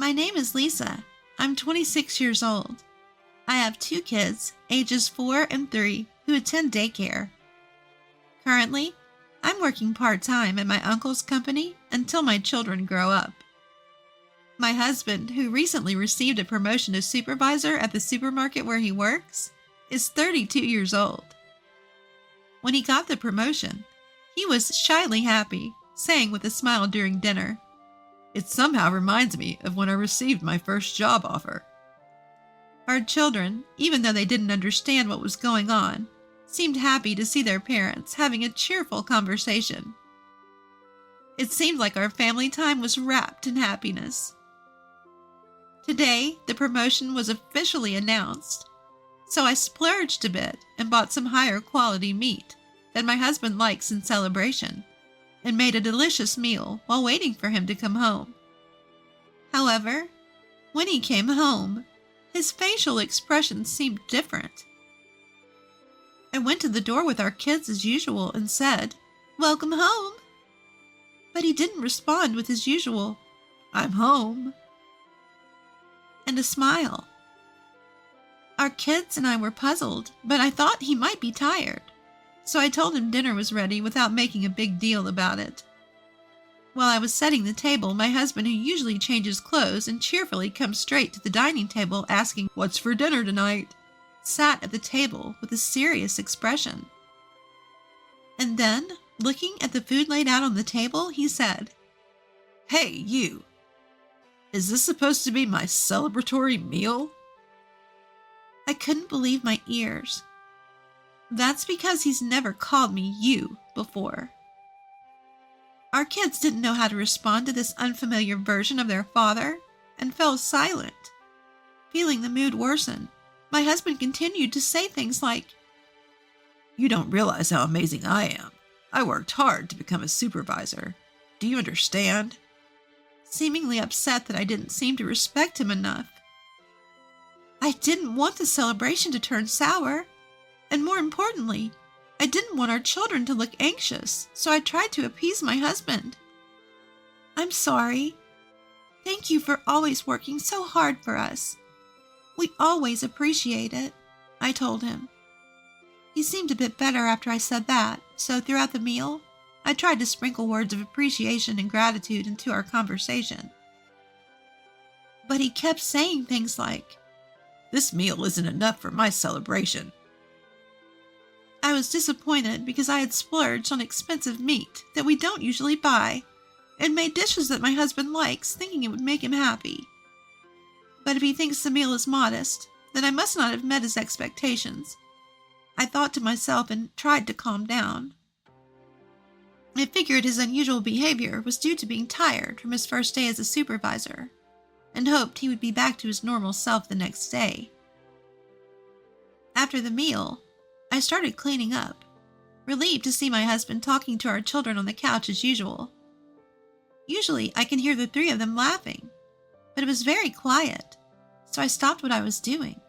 My name is Lisa. I'm 26 years old. I have 2 kids, ages 4 and 3, who attend daycare. Currently, I'm working part-time at my uncle's company until my children grow up. My husband, who recently received a promotion to supervisor at the supermarket where he works, is 32 years old. When he got the promotion, he was shyly happy, saying with a smile during dinner, "It somehow reminds me of when I received my first job offer." Our children, even though they didn't understand what was going on, seemed happy to see their parents having a cheerful conversation. It seemed like our family time was wrapped in happiness. Today, the promotion was officially announced, so I splurged a bit and bought some higher quality meat that my husband likes in celebration, and made a delicious meal while waiting for him to come home. However, when he came home, his facial expression seemed different. I went to the door with our kids as usual and said, "Welcome home." But he didn't respond with his usual, "I'm home," and a smile. Our kids and I were puzzled, but I thought he might be tired, so I told him dinner was ready without making a big deal about it. While I was setting the table, my husband, who usually changes clothes and cheerfully comes straight to the dining table asking, "What's for dinner tonight?" sat at the table with a serious expression. And then, looking at the food laid out on the table, he said, "Hey, you! Is this supposed to be my celebratory meal?" I couldn't believe my ears. That's because he's never called me "you" before. Our kids didn't know how to respond to this unfamiliar version of their father and fell silent. Feeling the mood worsen, my husband continued to say things like, "You don't realize how amazing I am. I worked hard to become a supervisor. Do you understand?" Seemingly upset that I didn't seem to respect him enough. I didn't want the celebration to turn sour, and more importantly, I didn't want our children to look anxious, so I tried to appease my husband. "I'm sorry. Thank you for always working so hard for us. We always appreciate it," I told him. He seemed a bit better after I said that, so throughout the meal, I tried to sprinkle words of appreciation and gratitude into our conversation. But he kept saying things like, "This meal isn't enough for my celebration." I was disappointed because I had splurged on expensive meat that we don't usually buy and made dishes that my husband likes, thinking it would make him happy. But if he thinks the meal is modest, then I must not have met his expectations. I thought to myself and tried to calm down. I figured his unusual behavior was due to being tired from his first day as a supervisor, and hoped he would be back to his normal self the next day. After the meal, I started cleaning up, relieved to see my husband talking to our children on the couch as usual. Usually, I can hear the 3 of them laughing, but it was very quiet, so I stopped what I was doing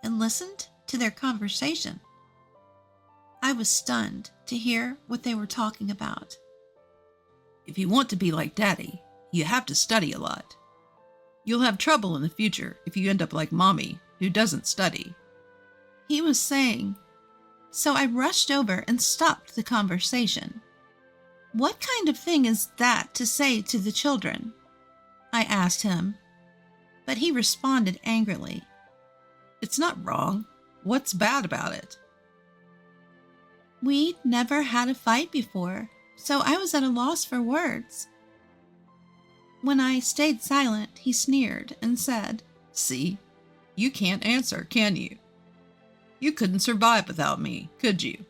and listened to their conversation. I was stunned to hear what they were talking about. "If you want to be like Daddy, you have to study a lot. You'll have trouble in the future if you end up like Mommy, who doesn't study," he was saying. So I rushed over and stopped the conversation. "What kind of thing is that to say to the children?" I asked him, but he responded angrily, "It's not wrong. What's bad about it?" We'd never had a fight before, so I was at a loss for words. When I stayed silent, he sneered and said, "See, you can't answer, can you? You couldn't survive without me, could you?"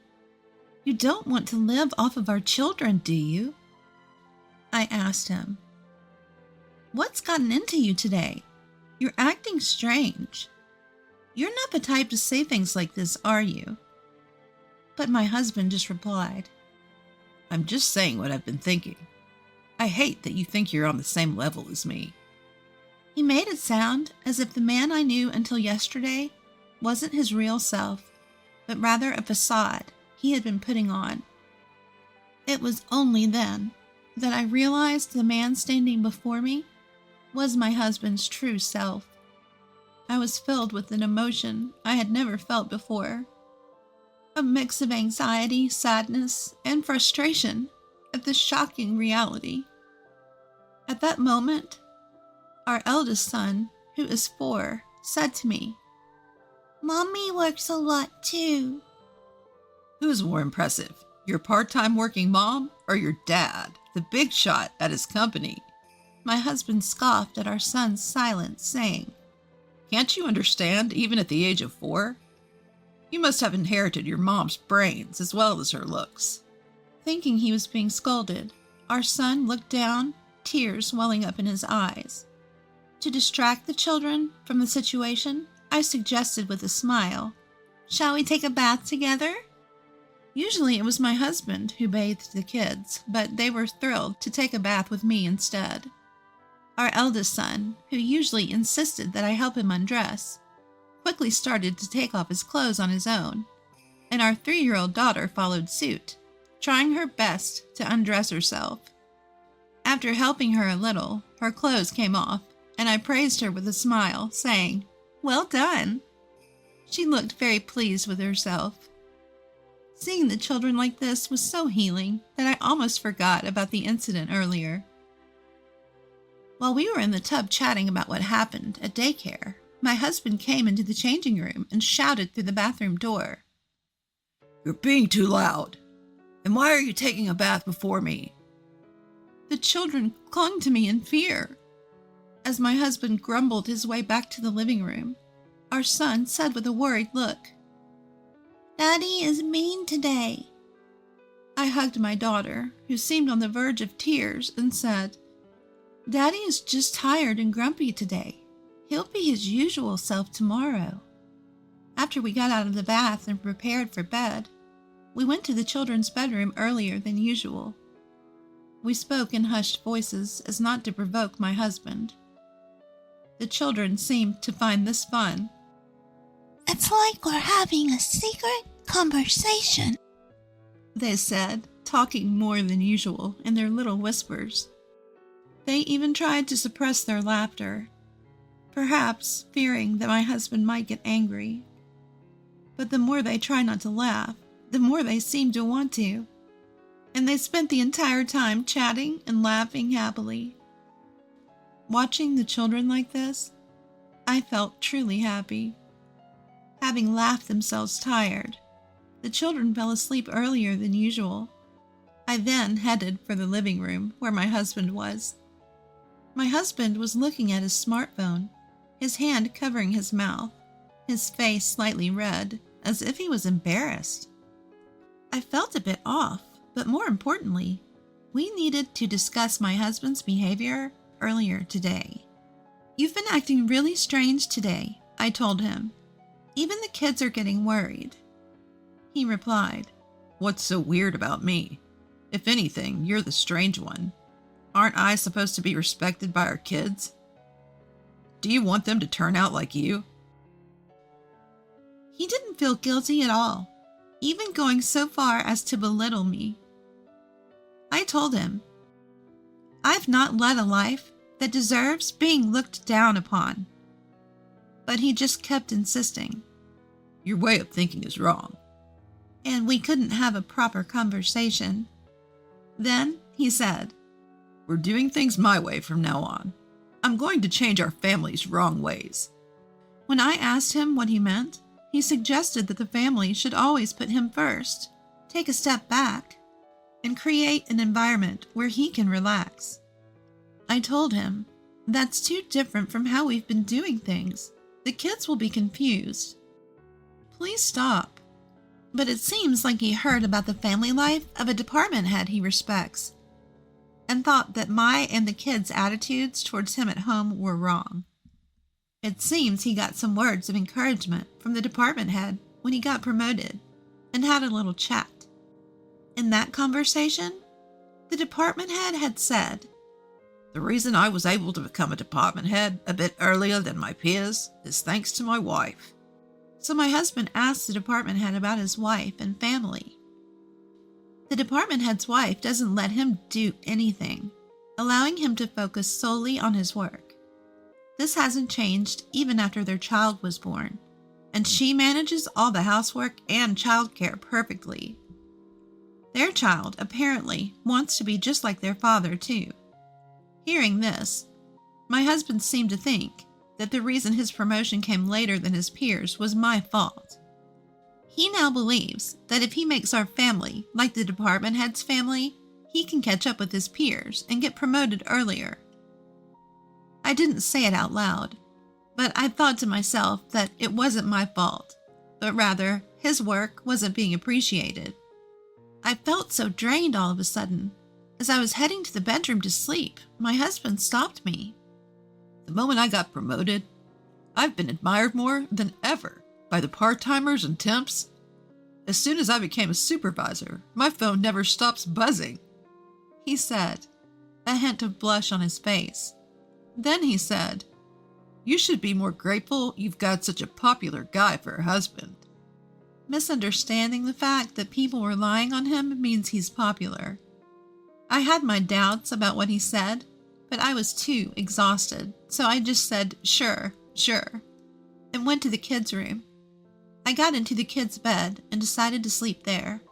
"You don't want to live off of our children, do you?" I asked him. "What's gotten into you today? You're acting strange. You're not the type to say things like this, are you?" But my husband just replied, "I'm just saying what I've been thinking. I hate that you think you're on the same level as me." He made it sound as if the man I knew until yesterday wasn't his real self, but rather a facade he had been putting on. It was only then that I realized the man standing before me was my husband's true self. I was filled with an emotion I had never felt before, a mix of anxiety, sadness, and frustration at this shocking reality. At that moment, our eldest son, who is 4, said to me, "Mommy works a lot too." Who's more impressive, your part-time working mom or your dad, the big shot at his company? My husband scoffed at our son's silence, saying, "Can't you understand, even at the age of 4? You must have inherited your mom's brains as well as her looks." Thinking he was being scolded, our son looked down, tears welling up in his eyes. To distract the children from the situation, I suggested with a smile, "Shall we take a bath together?" Usually it was my husband who bathed the kids, but they were thrilled to take a bath with me instead. Our eldest son, who usually insisted that I help him undress, quickly started to take off his clothes on his own, and our 3-year-old daughter followed suit, trying her best to undress herself. After helping her a little, her clothes came off, and I praised her with a smile, saying, "Well done." She looked very pleased with herself. Seeing the children like this was so healing that I almost forgot about the incident earlier. While we were in the tub chatting about what happened at daycare, my husband came into the changing room and shouted through the bathroom door, "You're being too loud. And why are you taking a bath before me?" The children clung to me in fear. As my husband grumbled his way back to the living room, our son said with a worried look, "Daddy is mean today." I hugged my daughter, who seemed on the verge of tears, and said, "Daddy is just tired and grumpy today. He'll be his usual self tomorrow." After we got out of the bath and prepared for bed, we went to the children's bedroom earlier than usual. We spoke in hushed voices as not to provoke my husband. The children seemed to find this fun. "It's like we're having a secret conversation," they said, talking more than usual in their little whispers. They even tried to suppress their laughter, perhaps fearing that my husband might get angry. But the more they tried not to laugh, the more they seemed to want to, and they spent the entire time chatting and laughing happily. Watching the children like this, I felt truly happy. Having laughed themselves tired, the children fell asleep earlier than usual. I then headed for the living room where my husband was. My husband was looking at his smartphone, his hand covering his mouth, his face slightly red, as if he was embarrassed. I felt a bit off, but more importantly, we needed to discuss my husband's behavior earlier today. "You've been acting really strange today," I told him. "Even the kids are getting worried." He replied, "What's so weird about me? If anything, you're the strange one. Aren't I supposed to be respected by our kids? Do you want them to turn out like you?" He didn't feel guilty at all, even going so far as to belittle me. I told him, "I've not led a life that deserves being looked down upon." But he just kept insisting. "Your way of thinking is wrong." And we couldn't have a proper conversation. Then he said, "We're doing things my way from now on. I'm going to change our family's wrong ways." When I asked him what he meant, he suggested that the family should always put him first, take a step back, and create an environment where he can relax. I told him, "That's too different from how we've been doing things. The kids will be confused. Please stop." But it seems like he heard about the family life of a department head he respects, and thought that my and the kids' attitudes towards him at home were wrong. It seems he got some words of encouragement from the department head when he got promoted, and had a little chat. In that conversation, the department head had said, "The reason I was able to become a department head a bit earlier than my peers is thanks to my wife." So my husband asked the department head about his wife and family. The department head's wife doesn't let him do anything, allowing him to focus solely on his work. This hasn't changed even after their child was born, and she manages all the housework and childcare perfectly. Their child, apparently, wants to be just like their father, too. Hearing this, my husband seemed to think that the reason his promotion came later than his peers was my fault. He now believes that if he makes our family like the department head's family, he can catch up with his peers and get promoted earlier. I didn't say it out loud, but I thought to myself that it wasn't my fault, but rather his work wasn't being appreciated. I felt so drained all of a sudden. As I was heading to the bedroom to sleep, my husband stopped me. The moment I got promoted, I've been admired more than ever by the part-timers and temps. As soon as I became a supervisor, my phone never stops buzzing, he said, a hint of blush on his face. Then he said, "You should be more grateful you've got such a popular guy for a husband." Misunderstanding the fact that people were lying on him means he's popular. I had my doubts about what he said, but I was too exhausted, so I just said, sure, and went to the kids' room. I got into the kids' bed and decided to sleep there.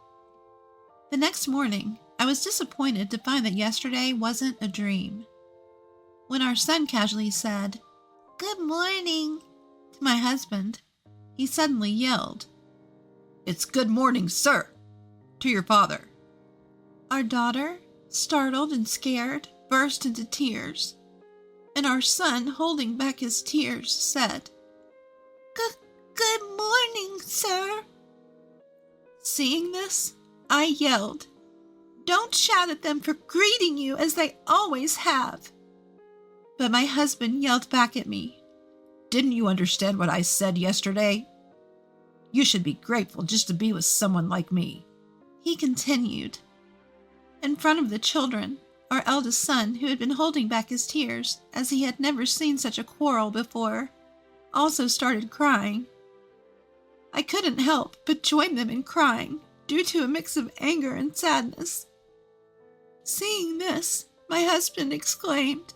The next morning, I was disappointed to find that yesterday wasn't a dream. When our son casually said, "Good morning," to my husband, he suddenly yelled, "It's good morning, sir," to your father. Our daughter, startled and scared, burst into tears, and our son, holding back his tears, said, Good morning, sir." Seeing this, I yelled, "Don't shout at them for greeting you as they always have." But my husband yelled back at me, "Didn't you understand what I said yesterday? You should be grateful just to be with someone like me," he continued. In front of the children, our eldest son, who had been holding back his tears as he had never seen such a quarrel before, also started crying. I couldn't help but join them in crying due to a mix of anger and sadness. Seeing this, my husband exclaimed,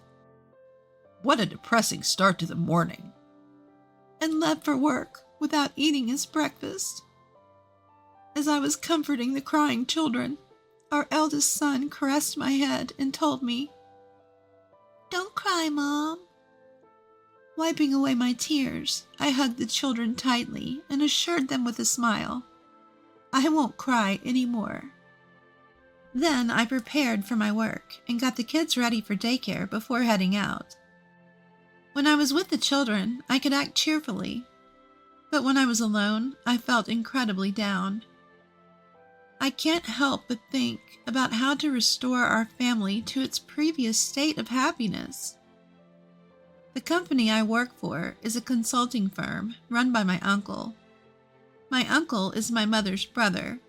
"What a depressing start to the morning," and left for work without eating his breakfast. As I was comforting the crying children, our eldest son caressed my head and told me, "Don't cry, Mom." Wiping away my tears, I hugged the children tightly and assured them with a smile, I won't cry anymore. Then I prepared for my work and got the kids ready for daycare before heading out. When I was with the children, I could act cheerfully, but when I was alone, I felt incredibly down. I can't help but think about how to restore our family to its previous state of happiness. The company I work for is a consulting firm run by my uncle. My uncle is my mother's brother.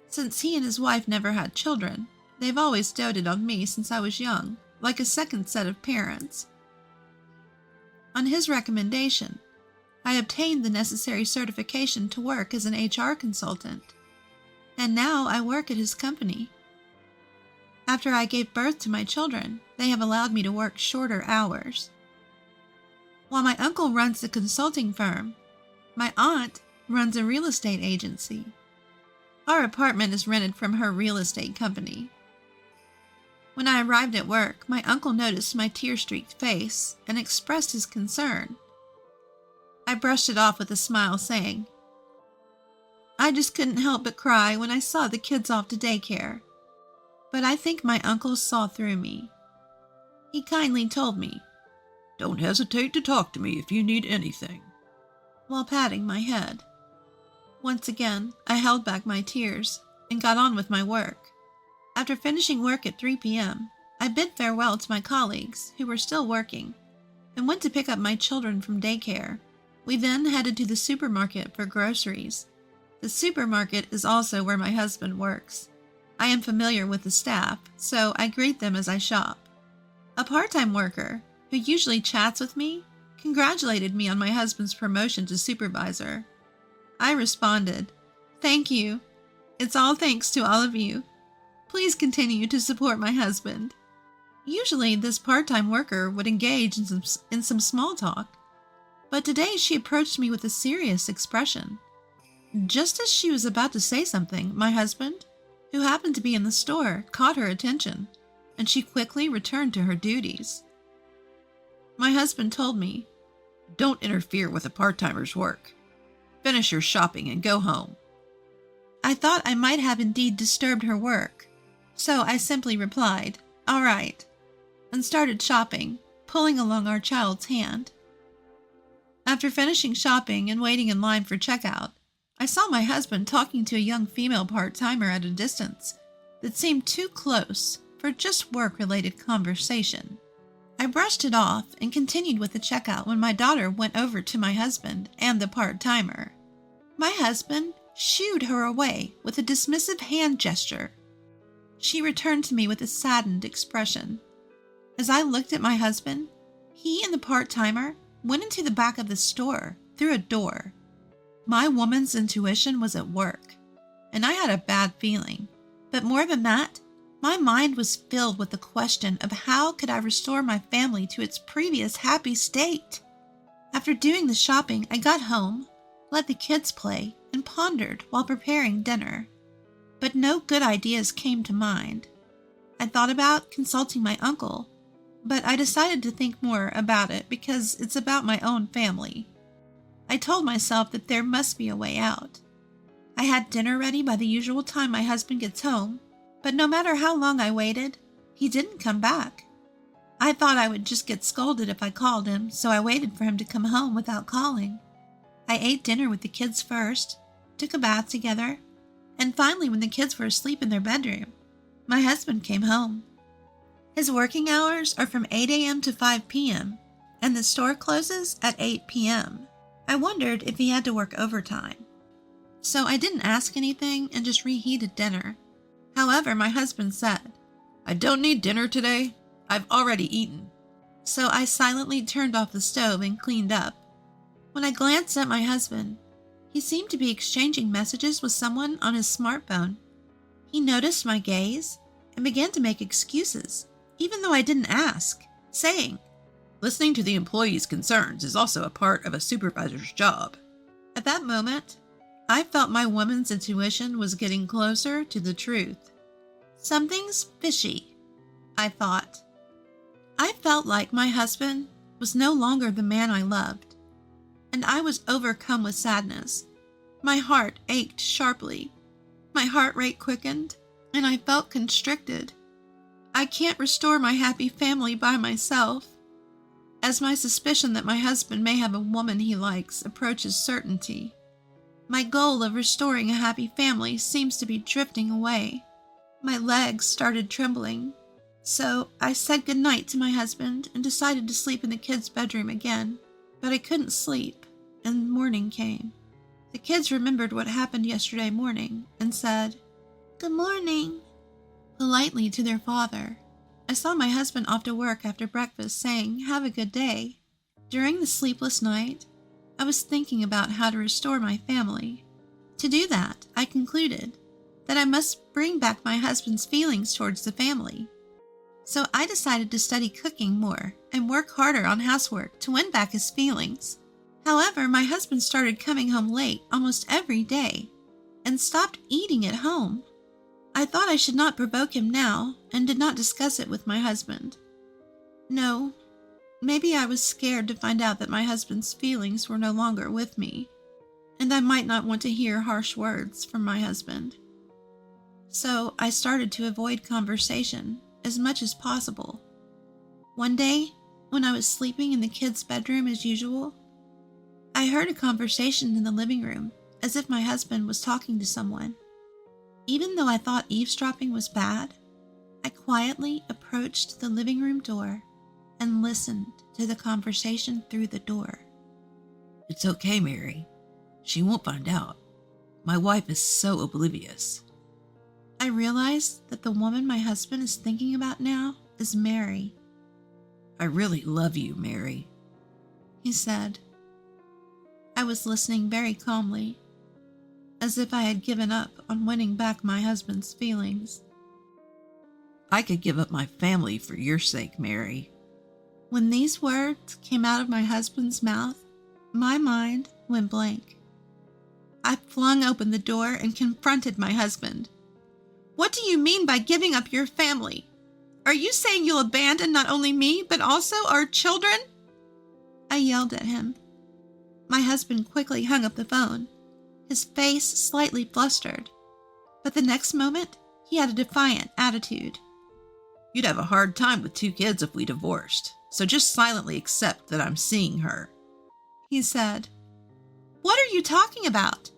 Since he and his wife never had children, they've always doted on me since I was young, like a second set of parents. On his recommendation, I obtained the necessary certification to work as an HR consultant, and now I work at his company. After I gave birth to my children, they have allowed me to work shorter hours. While my uncle runs the consulting firm, my aunt runs a real estate agency. Our apartment is rented from her real estate company. When I arrived at work, my uncle noticed my tear-streaked face and expressed his concern. I brushed it off with a smile, saying, I just couldn't help but cry when I saw the kids off to daycare. But I think my uncle saw through me. He kindly told me, "Don't hesitate to talk to me if you need anything," while patting my head. Once again, I held back my tears and got on with my work. After finishing work at 3 p.m., I bid farewell to my colleagues who were still working and went to pick up my children from daycare. We then headed to the supermarket for groceries. The supermarket is also where my husband works. I am familiar with the staff, so I greet them as I shop. A part-time worker, who usually chats with me, congratulated me on my husband's promotion to supervisor. I responded, "Thank you. It's all thanks to all of you. Please continue to support my husband." Usually, this part-time worker would engage in some small talk, but today she approached me with a serious expression. Just as she was about to say something, my husband, who happened to be in the store, caught her attention, and she quickly returned to her duties. My husband told me, "Don't interfere with a part-timer's work. Finish your shopping and go home." I thought I might have indeed disturbed her work, so I simply replied, "All right," and started shopping, pulling along our child's hand. After finishing shopping and waiting in line for checkout, I saw my husband talking to a young female part-timer at a distance that seemed too close for just work-related conversation. I brushed it off and continued with the checkout when my daughter went over to my husband and the part-timer. My husband shooed her away with a dismissive hand gesture. She returned to me with a saddened expression. As I looked at my husband, he and the part-timer went into the back of the store through a door. My woman's intuition was at work, and I had a bad feeling. But more than that, my mind was filled with the question of how could I restore my family to its previous happy state. After doing the shopping, I got home, let the kids play, and pondered while preparing dinner. But no good ideas came to mind. I thought about consulting my uncle, but I decided to think more about it because it's about my own family. I told myself that there must be a way out. I had dinner ready by the usual time my husband gets home, but no matter how long I waited, he didn't come back. I thought I would just get scolded if I called him, so I waited for him to come home without calling. I ate dinner with the kids first, took a bath together, and finally, when the kids were asleep in their bedroom, my husband came home. His working hours are from 8 a.m. to 5 p.m., and the store closes at 8 p.m. I wondered if he had to work overtime, so I didn't ask anything and just reheated dinner. However, my husband said, "I don't need dinner today. I've already eaten." So I silently turned off the stove and cleaned up. When I glanced at my husband, he seemed to be exchanging messages with someone on his smartphone. He noticed my gaze and began to make excuses, even though I didn't ask, saying, "Listening to the employees' concerns is also a part of a supervisor's job." At that moment, I felt my woman's intuition was getting closer to the truth. Something's fishy, I thought. I felt like my husband was no longer the man I loved, and I was overcome with sadness. My heart ached sharply. My heart rate quickened, and I felt constricted. I can't restore my happy family by myself. As my suspicion that my husband may have a woman he likes approaches certainty, my goal of restoring a happy family seems to be drifting away. My legs started trembling, so I said goodnight to my husband and decided to sleep in the kids' bedroom again. But I couldn't sleep, and morning came. The kids remembered what happened yesterday morning and said, "Good morning," politely to their father. I saw my husband off to work after breakfast saying, "Have a good day." During the sleepless night, I was thinking about how to restore my family. To do that, I concluded that I must bring back my husband's feelings towards the family. So I decided to study cooking more and work harder on housework to win back his feelings. However, my husband started coming home late almost every day and stopped eating at home. I thought I should not provoke him now and did not discuss it with my husband. No, maybe I was scared to find out that my husband's feelings were no longer with me, and I might not want to hear harsh words from my husband. So I started to avoid conversation as much as possible. One day, when I was sleeping in the kids' bedroom as usual, I heard a conversation in the living room as if my husband was talking to someone. Even though I thought eavesdropping was bad, I quietly approached the living room door and listened to the conversation through the door. "It's okay, Mary. She won't find out. My wife is so oblivious." I realized that the woman my husband is thinking about now is Mary. "I really love you, Mary," he said. I was listening very calmly, as if I had given up on winning back my husband's feelings. I could give up my family for your sake, Mary. When these words came out of my husband's mouth, my mind went blank. I flung open the door and confronted my husband. What do you mean by giving up your family? Are you saying you'll abandon not only me, but also our children? I yelled at him. My husband quickly hung up the phone, his face slightly flustered. But the next moment, he had a defiant attitude. You'd have a hard time with 2 kids if we divorced, so just silently accept that I'm seeing her, he said. What are you talking about?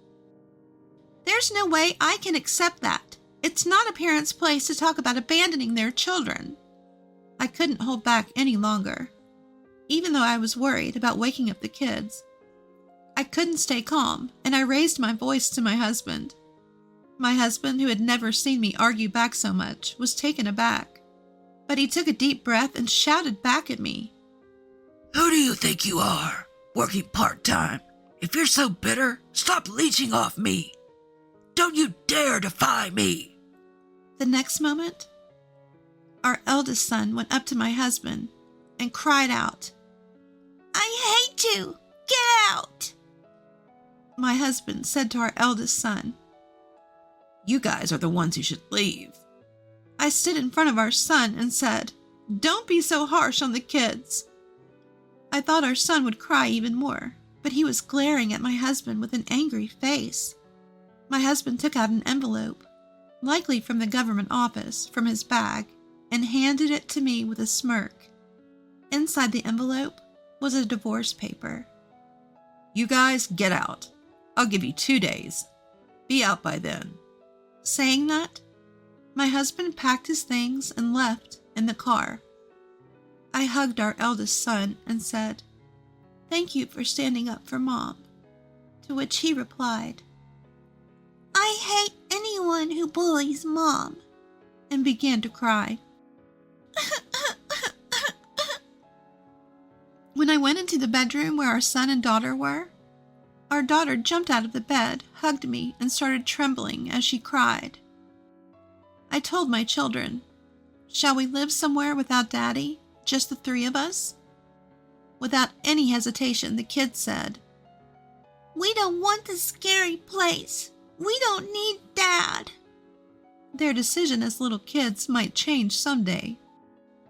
There's no way I can accept that. It's not a parent's place to talk about abandoning their children. I couldn't hold back any longer, even though I was worried about waking up the kids. I couldn't stay calm, and I raised my voice to my husband. My husband, who had never seen me argue back so much, was taken aback, but he took a deep breath and shouted back at me. Who do you think you are, working part-time? If you're so bitter, stop leeching off me. Don't you dare defy me. The next moment, our eldest son went up to my husband and cried out, I hate you! Get out! My husband said to our eldest son, You guys are the ones who should leave. I stood in front of our son and said, Don't be so harsh on the kids. I thought our son would cry even more, but he was glaring at my husband with an angry face. My husband took out an envelope, likely from the government office, from his bag, and handed it to me with a smirk. Inside the envelope was a divorce paper. You guys get out. I'll give you 2 days. Be out by then. Saying that, my husband packed his things and left in the car. I hugged our eldest son and said, Thank you for standing up for Mom. To which he replied, I hate anyone who bullies Mom, and began to cry. When I went into the bedroom where our son and daughter were, our daughter jumped out of the bed, hugged me, and started trembling as she cried. I told my children, Shall we live somewhere without Daddy, just the 3 of us? Without any hesitation, the kids said, We don't want this scary place. We don't need Dad. Their decision as little kids might change someday.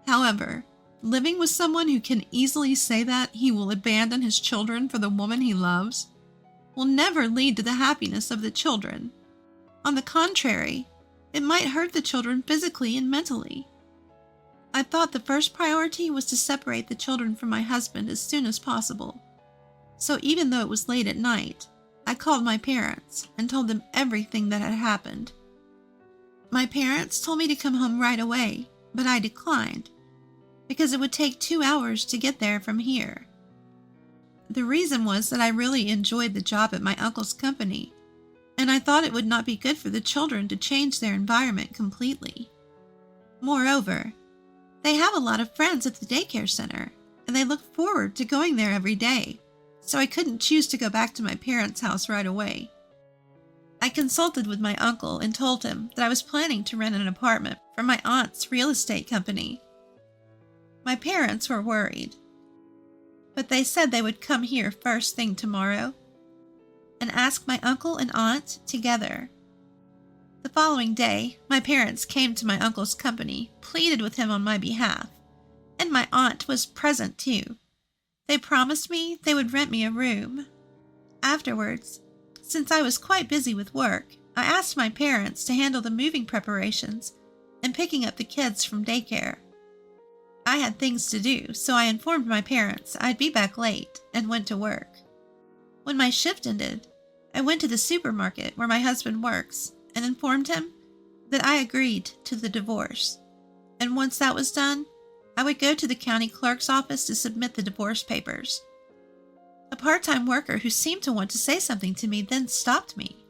However, living with someone who can easily say that he will abandon his children for the woman he loves will never lead to the happiness of the children. On the contrary, it might hurt the children physically and mentally. I thought the first priority was to separate the children from my husband as soon as possible. So even though it was late at night, I called my parents and told them everything that had happened. My parents told me to come home right away, but I declined, because it would take 2 hours to get there from here. The reason was that I really enjoyed the job at my uncle's company, and I thought it would not be good for the children to change their environment completely. Moreover, they have a lot of friends at the daycare center, and they look forward to going there every day, so I couldn't choose to go back to my parents' house right away. I consulted with my uncle and told him that I was planning to rent an apartment from my aunt's real estate company. My parents were worried, but they said they would come here first thing tomorrow and ask my uncle and aunt together. The following day, my parents came to my uncle's company, pleaded with him on my behalf, and my aunt was present too. They promised me they would rent me a room. Afterwards, since I was quite busy with work, I asked my parents to handle the moving preparations and picking up the kids from daycare. I had things to do, so I informed my parents I'd be back late and went to work. When my shift ended, I went to the supermarket where my husband works and informed him that I agreed to the divorce. And once that was done, I would go to the county clerk's office to submit the divorce papers. A part-time worker who seemed to want to say something to me then stopped me.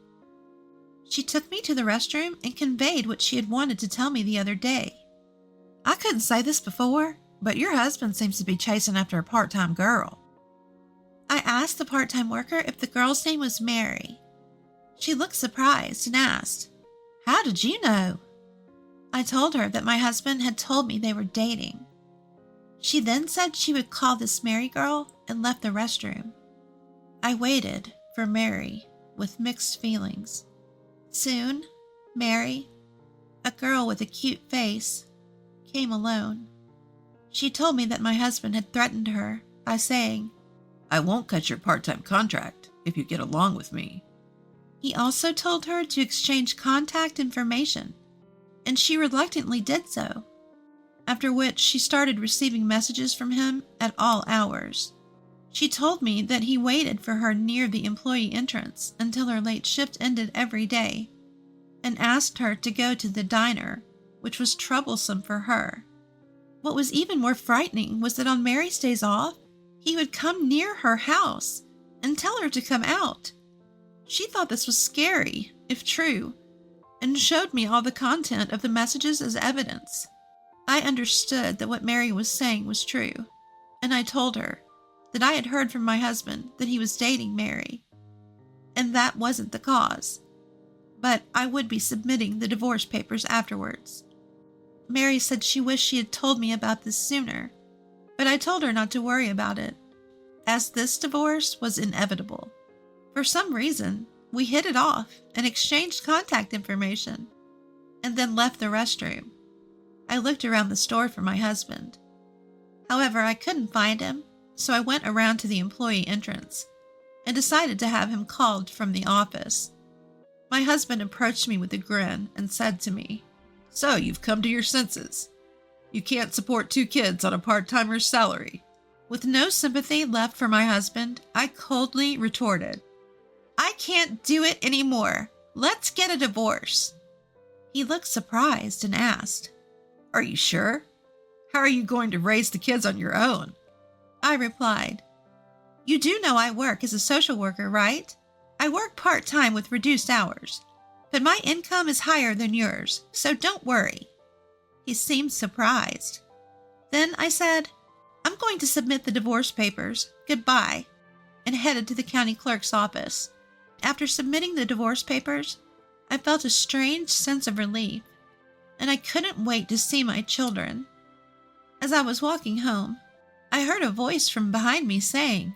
She took me to the restroom and conveyed what she had wanted to tell me the other day. I couldn't say this before, but your husband seems to be chasing after a part-time girl. I asked the part-time worker if the girl's name was Mary. She looked surprised and asked, How did you know? I told her that my husband had told me they were dating. She then said she would call this Mary girl and left the restroom. I waited for Mary with mixed feelings. Soon, Mary, a girl with a cute face, came alone. She told me that my husband had threatened her by saying, I won't cut your part-time contract if you get along with me. He also told her to exchange contact information, and she reluctantly did so, after which she started receiving messages from him at all hours. She told me that he waited for her near the employee entrance until her late shift ended every day, and asked her to go to the diner, which was troublesome for her. What was even more frightening was that on Mary's days off, he would come near her house and tell her to come out. She thought this was scary, if true, and showed me all the content of the messages as evidence. I understood that what Mary was saying was true, and I told her that I had heard from my husband that he was dating Mary, and that wasn't the cause, but I would be submitting the divorce papers afterwards. Mary said she wished she had told me about this sooner, but I told her not to worry about it, as this divorce was inevitable. For some reason, we hit it off and exchanged contact information, and then left the restroom. I looked around the store for my husband. However, I couldn't find him, so I went around to the employee entrance and decided to have him called from the office. My husband approached me with a grin and said to me, So you've come to your senses. You can't support 2 kids on a part-timer's salary. With no sympathy left for my husband, I coldly retorted, I can't do it anymore. Let's get a divorce. He looked surprised and asked, Are you sure? How are you going to raise the kids on your own? I replied, You do know I work as a social worker, right? I work part-time with reduced hours, but my income is higher than yours, so don't worry. He seemed surprised. Then I said, I'm going to submit the divorce papers. Goodbye, and headed to the county clerk's office. After submitting the divorce papers, I felt a strange sense of relief, and I couldn't wait to see my children. As I was walking home, I heard a voice from behind me saying,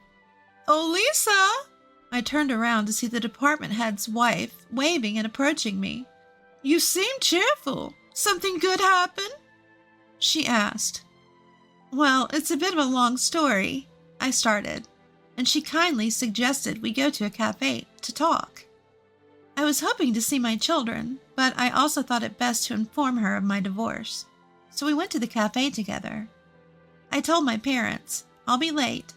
Oh, Lisa! I turned around to see the department head's wife waving and approaching me. You seem cheerful. Something good happened? She asked. Well, it's a bit of a long story, I started, and she kindly suggested we go to a cafe to talk. I was hoping to see my children, but I also thought it best to inform her of my divorce, so we went to the cafe together. I told my parents, I'll be late.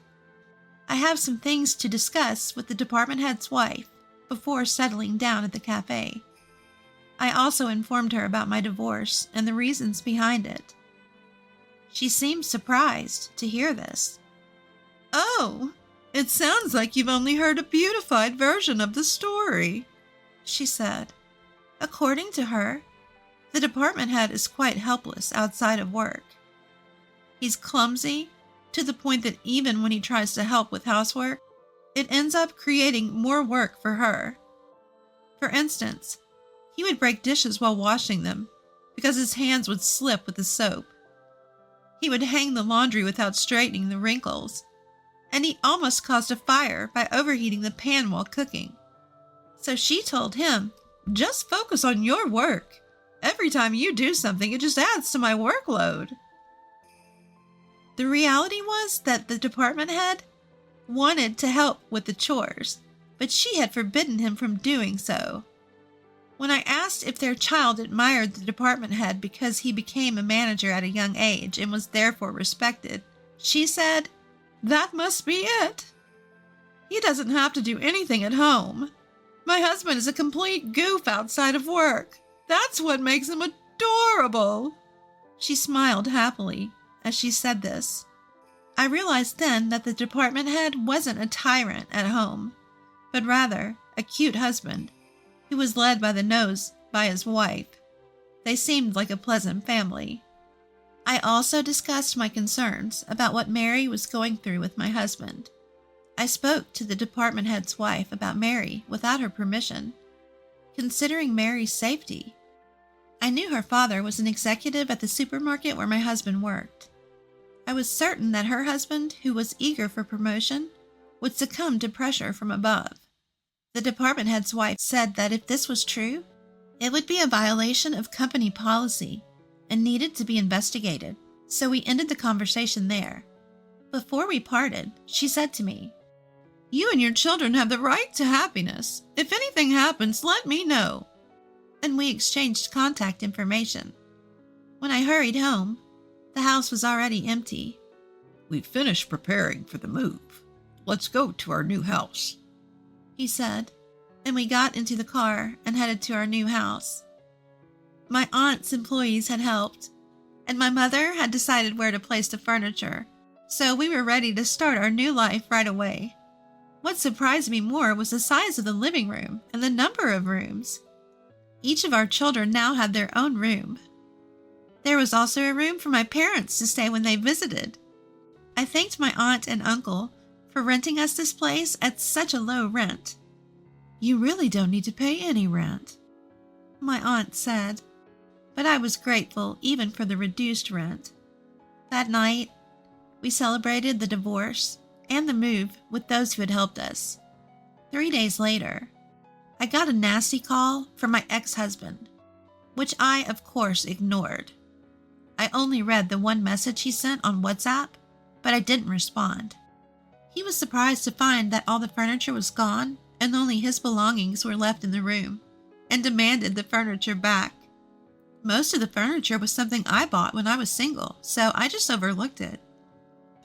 I have some things to discuss with the department head's wife before settling down at the cafe. I also informed her about my divorce and the reasons behind it. She seemed surprised to hear this. Oh, it sounds like you've only heard a beautified version of the story, she said. According to her, the department head is quite helpless outside of work. He's clumsy to the point that even when he tries to help with housework, it ends up creating more work for her. For instance, he would break dishes while washing them because his hands would slip with the soap. He would hang the laundry without straightening the wrinkles, and he almost caused a fire by overheating the pan while cooking. So she told him, just focus on your work. Every time you do something, it just adds to my workload. The reality was that the department head wanted to help with the chores, but she had forbidden him from doing so. When I asked if their child admired the department head because he became a manager at a young age and was therefore respected, she said, That must be it. He doesn't have to do anything at home. My husband is a complete goof outside of work. That's what makes him adorable. She smiled happily as she said this. I realized then that the department head wasn't a tyrant at home, but rather a cute husband who was led by the nose by his wife. They seemed like a pleasant family. I also discussed my concerns about what Mary was going through with my husband. I spoke to the department head's wife about Mary without her permission, considering Mary's safety. I knew her father was an executive at the supermarket where my husband worked. I was certain that her husband, who was eager for promotion, would succumb to pressure from above. The department head's wife said that if this was true, it would be a violation of company policy and needed to be investigated, so we ended the conversation there. Before we parted, she said to me, "You and your children have the right to happiness. If anything happens, let me know." And we exchanged contact information. When I hurried home, the house was already empty. "We've finished preparing for the move. Let's go to our new house," he said, and we got into the car and headed to our new house. My aunt's employees had helped, and my mother had decided where to place the furniture, so we were ready to start our new life right away. What surprised me more was the size of the living room and the number of rooms. Each of our children now had their own room. There was also a room for my parents to stay when they visited. I thanked my aunt and uncle for renting us this place at such a low rent. "You really don't need to pay any rent," my aunt said, but I was grateful even for the reduced rent. That night, we celebrated the divorce and the move with those who had helped us. 3 days later, I got a nasty call from my ex-husband, which I, of course, ignored. I only read the one message he sent on WhatsApp, but I didn't respond. He was surprised to find that all the furniture was gone and only his belongings were left in the room, and demanded the furniture back. Most of the furniture was something I bought when I was single, so I just overlooked it.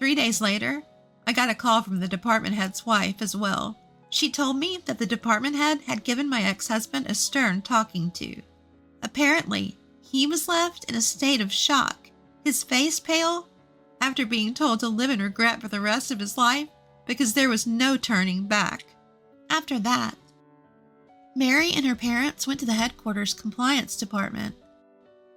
3 days later, I got a call from the department head's wife as well. She told me that the department head had given my ex-husband a stern talking to. Apparently, he was left in a state of shock, his face pale, after being told to live in regret for the rest of his life because there was no turning back. After that, Mary and her parents went to the headquarters compliance department,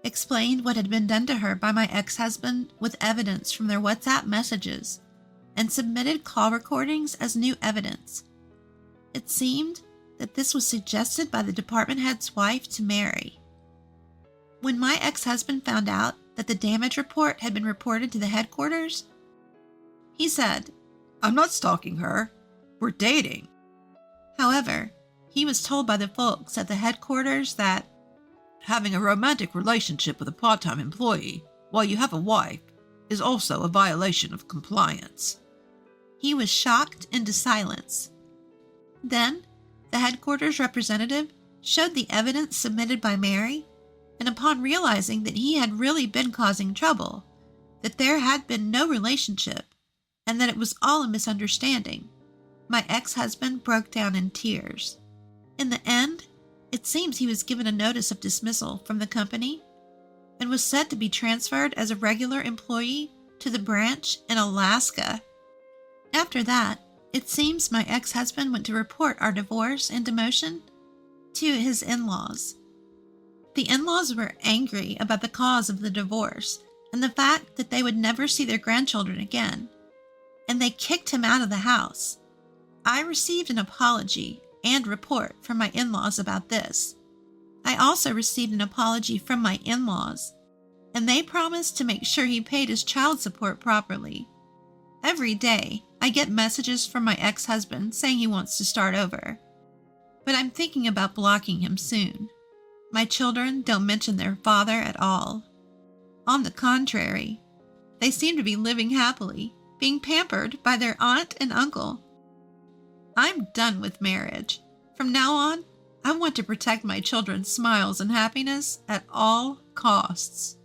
explained what had been done to her by my ex-husband with evidence from their WhatsApp messages, and submitted call recordings as new evidence. It seemed that this was suggested by the department head's wife to Mary. When my ex-husband found out that the damage report had been reported to the headquarters, he said, "I'm not stalking her. We're dating." However, he was told by the folks at the headquarters that "Having a romantic relationship with a part-time employee while you have a wife is also a violation of compliance." he was shocked into silence. Then, the headquarters representative showed the evidence submitted by Mary, and upon realizing that he had really been causing trouble, that there had been no relationship, and that it was all a misunderstanding, my ex-husband broke down in tears. In the end, it seems he was given a notice of dismissal from the company and was set to be transferred as a regular employee to the branch in Alaska. After that, it seems my ex-husband went to report our divorce and demotion to his in-laws. The in-laws were angry about the cause of the divorce and the fact that they would never see their grandchildren again, and they kicked him out of the house. I received an apology and report from my in-laws about this. I also received an apology from my in-laws, and they promised to make sure he paid his child support properly. Every day, I get messages from my ex-husband saying he wants to start over, but I'm thinking about blocking him soon. My children don't mention their father at all. On the contrary, they seem to be living happily, being pampered by their aunt and uncle. I'm done with marriage. From now on, I want to protect my children's smiles and happiness at all costs.